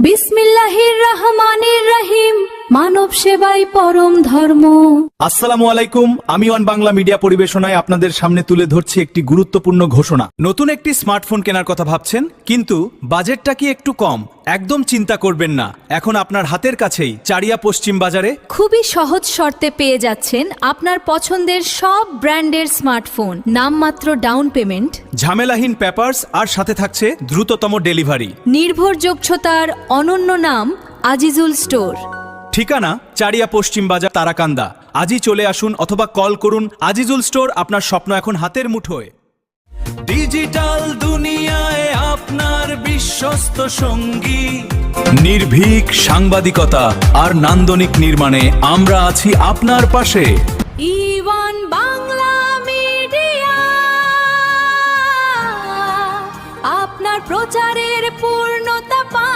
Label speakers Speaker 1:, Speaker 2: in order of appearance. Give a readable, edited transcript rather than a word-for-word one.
Speaker 1: বিসমিল্লাহির রহমানির রহিম। মানব সেবাই পরম ধর্ম।
Speaker 2: আসসালামু আলাইকুম। আমি ওয়ান বাংলা মিডিয়া পরিবেশনায় আপনাদের সামনে তুলে ধরছি একটি গুরুত্বপূর্ণ ঘোষণা। নতুন একটি স্মার্টফোন কেনার কথা ভাবছেন, কিন্তু বাজেটটা কি একটু কম? একদম চিন্তা করবেন না, এখন আপনার হাতের কাছেই চারিয়া পশ্চিম বাজারে
Speaker 1: খুবই সহজ শর্তে পেয়ে যাচ্ছেন আপনার পছন্দের সব ব্র্যান্ডের স্মার্টফোন, নামমাত্র ডাউন পেমেন্ট,
Speaker 2: ঝামেলাহীন পেপারস আর সাথে থাকছে দ্রুততম ডেলিভারি।
Speaker 1: নির্ভরযোগ্যতার অনন্য নাম আজিজুল স্টোর।
Speaker 2: ঠিকানা চারিয়া পশ্চিম বাজার, তারাকান্দা। আজই চলে আসুন অথবা কল করুন। আজিজুল স্টোর, আপনার স্বপ্ন এখন হাতের মুঠোয়। ডিজিটাল দুনিয়ায় আপনার বিশ্বস্ত সঙ্গী, নির্ভীক সাংবাদিকতা আর নান্দনিক নির্মাণে আমরা আছি আপনার পাশে।
Speaker 1: ইওয়ান বাংলা মিডিয়া, আপনার প্রচারের পূর্ণতা পায়।